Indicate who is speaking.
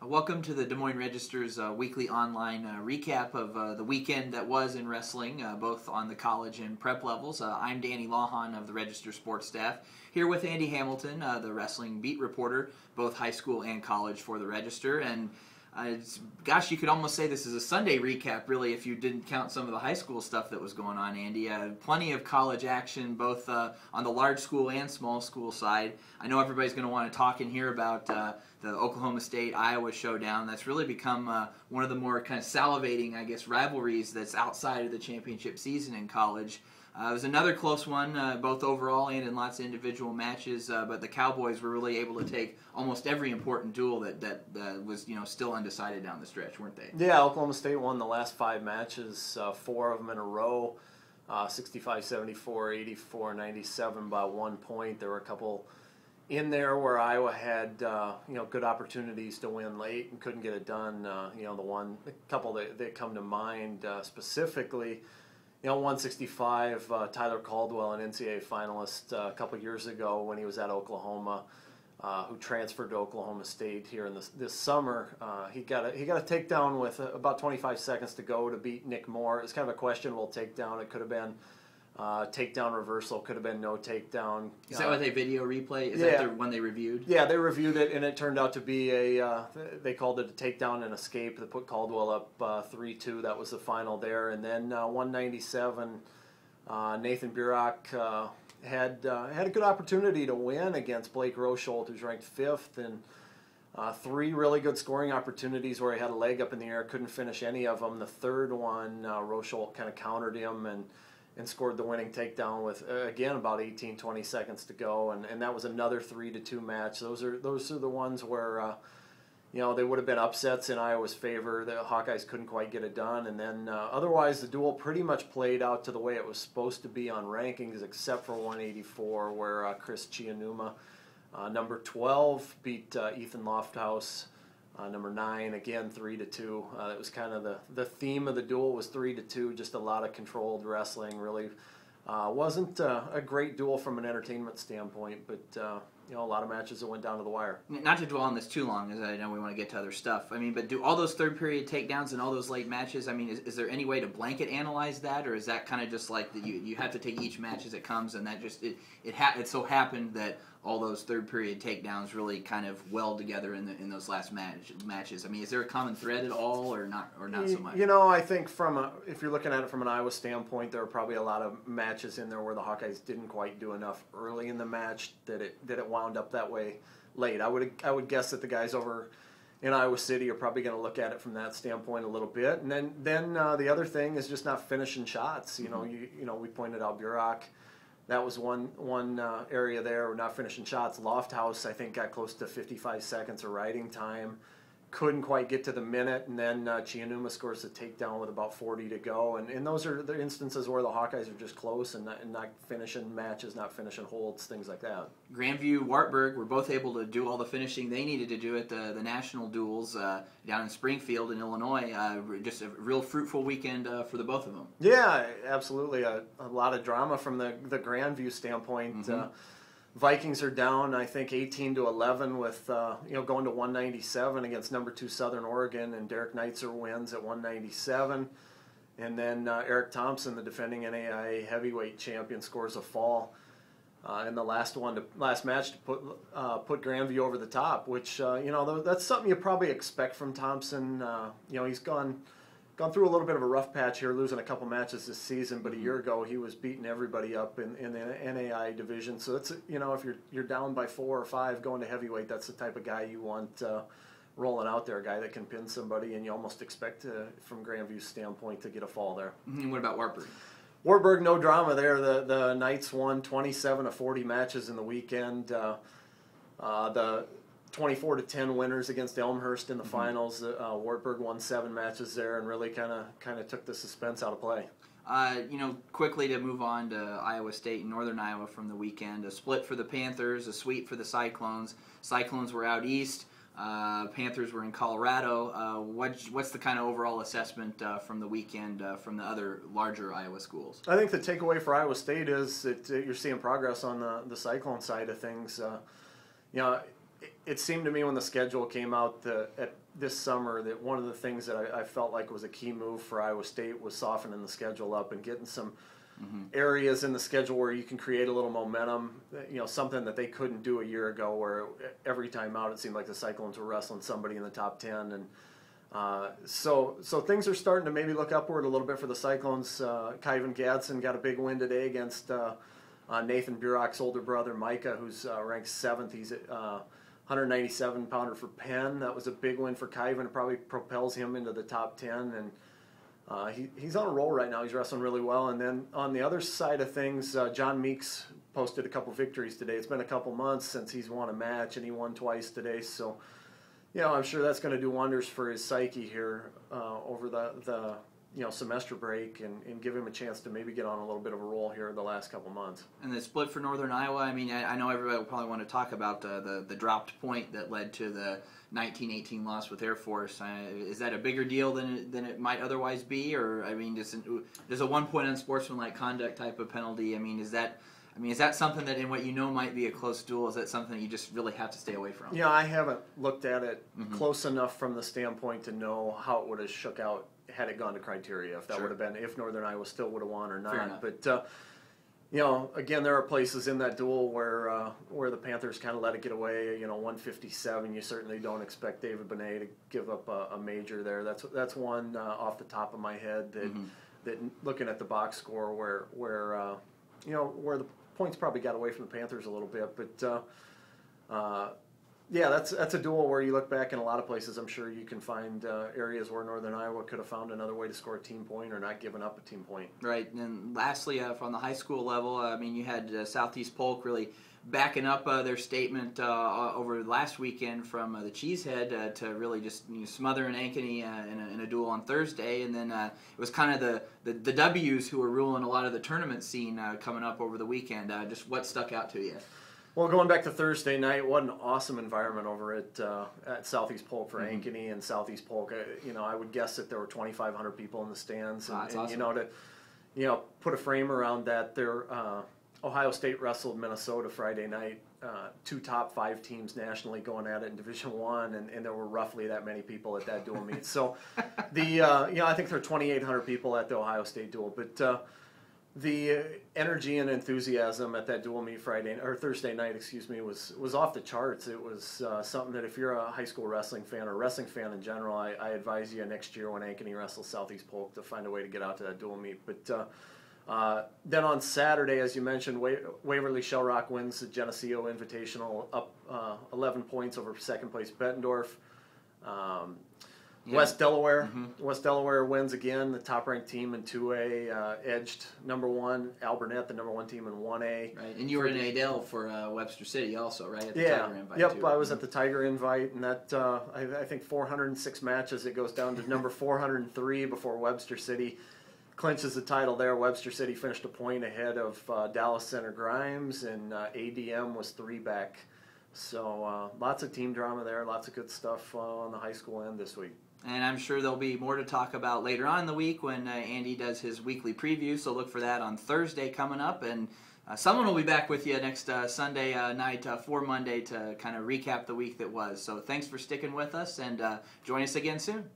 Speaker 1: Welcome to the Des Moines Register's weekly online recap of the weekend that was in wrestling, both on the college and prep levels. I'm Danny Lawhon of the Register sports staff, here with Andy Hamilton, the wrestling beat reporter, both high school and college for the Register. And gosh, you could almost say this is a Sunday recap, really, if you didn't count some of the high school stuff that was going on, Andy. Plenty of college action, both on the large school and small school side. I know everybody's going to want to talk and hear about the Oklahoma State-Iowa showdown. That's really become one of the more kind of salivating, I guess, rivalries that's outside of the championship season in college. It was another close one, both overall and in lots of individual matches, but the Cowboys were really able to take almost every important duel that was still undecided down the stretch, weren't they?
Speaker 2: Yeah, Oklahoma State won the last 5 matches, 4 of them in a row, 65-74, 84-97 by 1 point. There were a couple in there where Iowa had good opportunities to win late and couldn't get it done. The couple that come to mind specifically. 165, Tyler Caldwell, an NCAA finalist a couple years ago when he was at Oklahoma, who transferred to Oklahoma State here in this summer. He got a takedown with about 25 seconds to go to beat Nick Moore. It's kind of a questionable takedown. It could have been takedown reversal, could have been no takedown.
Speaker 1: Is that what they video replay? Is that the one they reviewed?
Speaker 2: Yeah, they reviewed it, and it turned out to be they called it a takedown and escape that put Caldwell up 3-2. That was the final there. And then 197, Nathan Burach had a good opportunity to win against Blake Rosholt, who's ranked 5th, and 3 really good scoring opportunities where he had a leg up in the air, couldn't finish any of them. The third one, Rosholt kind of countered him and scored the winning takedown with, again, about 18-20 seconds to go, and that was another 3-2 match. Those are the ones where they would have been upsets in Iowa's favor. The Hawkeyes couldn't quite get it done, and then otherwise the duel pretty much played out to the way it was supposed to be on rankings, except for 184, where Chris Chianuma, number 12, beat Ethan Lofthouse. Number 9, again, 3-2. That was kind of the theme of the duel, was 3-2, just a lot of controlled wrestling. Really wasn't a great duel from an entertainment standpoint, but a lot of matches that went down to the wire.
Speaker 1: Not to dwell on this too long, as I know we want to get to other stuff. But do all those third period takedowns and all those late matches, is there any way to blanket analyze that, or is that kind of just like you have to take each match as it comes, and that just it so happened that all those third period takedowns really kind of weld together in those last matches? Is there a common thread at all, or not so much?
Speaker 2: I think if you're looking at it from an Iowa standpoint, there are probably a lot of matches in there where the Hawkeyes didn't quite do enough early in the match that it wound up that way late. I would guess that the guys over in Iowa City are probably going to look at it from that standpoint a little bit. And then the other thing is just not finishing shots. We pointed out Burach. That was one area there. We're not finishing shots. Lofthouse, I think, got close to 55 seconds of riding time. Couldn't quite get to the minute, and then Chianuma scores a takedown with about 40 to go. And those are the instances where the Hawkeyes are just close and not finishing matches, not finishing holds, things like that.
Speaker 1: Grandview, Wartburg were both able to do all the finishing they needed to do at the national duels down in Springfield in Illinois. Just a real fruitful weekend for the both of them.
Speaker 2: Yeah, absolutely. A lot of drama from the Grandview standpoint. Mm-hmm. Vikings are down, I think, 18-11 with going to 197 against number 2 Southern Oregon, and Derek Neitzer wins at 197. And then Eric Thompson, the defending NAIA heavyweight champion, scores a fall in the last match to put Grandview over the top. Which that's something you probably expect from Thompson. He's gone through a little bit of a rough patch here, losing a couple matches this season, but a year ago he was beating everybody up in the NAI division. So that's if you're down by 4 or 5 going to heavyweight, that's the type of guy you want rolling out there, a guy that can pin somebody, and you almost expect from Grandview's standpoint to get a fall there.
Speaker 1: And what about Wartburg?
Speaker 2: Wartburg, no drama there. The Knights won 27 of 40 matches in the weekend. The 24-10 winners against Elmhurst in the finals. Wartburg won 7 matches there and really kind of took the suspense out of play.
Speaker 1: Quickly to move on to Iowa State and Northern Iowa from the weekend. A split for the Panthers, a sweep for the Cyclones. Cyclones were out east. Panthers were in Colorado. What's the kind of overall assessment from the weekend from the other larger Iowa schools?
Speaker 2: I think the takeaway for Iowa State is that you're seeing progress on the Cyclone side of things. it seemed to me when the schedule came out this summer that one of the things that I felt like was a key move for Iowa State was softening the schedule up and getting some areas in the schedule where you can create a little momentum, something that they couldn't do a year ago, where every time out it seemed like the Cyclones were wrestling somebody in the top 10. And so things are starting to maybe look upward a little bit for the Cyclones. Kyvan Gadsden got a big win today against Nathan Burach's older brother, Micah, who's ranked 7th. He's at 197-pounder for Penn. That was a big win for Kyvan. It probably propels him into the top 10. And he's on a roll right now. He's wrestling really well. And then on the other side of things, John Meeks posted a couple victories today. It's been a couple months since he's won a match, and he won twice today. So, I'm sure that's going to do wonders for his psyche here over the semester break and give him a chance to maybe get on a little bit of a roll here in the last couple months.
Speaker 1: And the split for Northern Iowa, I mean, I know everybody will probably want to talk about the dropped point that led to the 1918 loss with Air Force. Is that a bigger deal than it might otherwise be? Or, I mean, does a 1 point unsportsmanlike conduct type of penalty, is that something that in what might be a close duel, is that something you just really have to stay away from?
Speaker 2: I haven't looked at it close enough from the standpoint to know how it would have shook out had it gone to criteria, if that would have been, if Northern Iowa still would have won or not. But, again, there are places in that duel where the Panthers kind of let it get away. 157, you certainly don't expect David Benet to give up a major there. That's one off the top of my head that looking at the box score where the points probably got away from the Panthers a little bit. But, that's a duel where you look back in a lot of places. I'm sure you can find areas where Northern Iowa could have found another way to score a team point or not given up a team point.
Speaker 1: Right. And lastly, from the high school level, you had Southeast Polk really backing up their statement over last weekend from the Cheesehead to really just smother an Ankeny in a duel on Thursday. And then it was kind of the W's who were ruling a lot of the tournament scene coming up over the weekend. Just what stuck out to you?
Speaker 2: Well, going back to Thursday night, what an awesome environment over at Southeast Polk for Ankeny and Southeast Polk. I would guess that there were 2,500 people in the stands. And
Speaker 1: awesome.
Speaker 2: To put a frame around that, Ohio State wrestled Minnesota Friday night. 2 top 5 teams nationally going at it in Division I, and there were roughly that many people at that dual meet. So, I think there were 2,800 people at the Ohio State duel, but. The energy and enthusiasm at that dual meet Thursday night, was off the charts. It was something that if you're a high school wrestling fan or a wrestling fan in general, I advise you next year when Ankeny wrestles Southeast Polk to find a way to get out to that dual meet. But then on Saturday, as you mentioned, Waverly Shell Rock wins the Geneseo Invitational up 11 points over second place Bettendorf. West Delaware wins again. The top-ranked team in 2A edged number 1 Alburnett, the number 1 team in 1A.
Speaker 1: Right, and you were in Adel for Webster City also, right? At the Tiger Invite.
Speaker 2: Yep, too. I was at the Tiger Invite, and that I think 406 matches. It goes down to number 403 before Webster City clinches the title there. Webster City finished a point ahead of Dallas Center Grimes, and ADM was 3 back. So lots of team drama there, lots of good stuff on the high school end this week.
Speaker 1: And I'm sure there'll be more to talk about later on in the week when Andy does his weekly preview, so look for that on Thursday coming up. And someone will be back with you next Sunday night for Monday to kind of recap the week that was. So thanks for sticking with us, and join us again soon.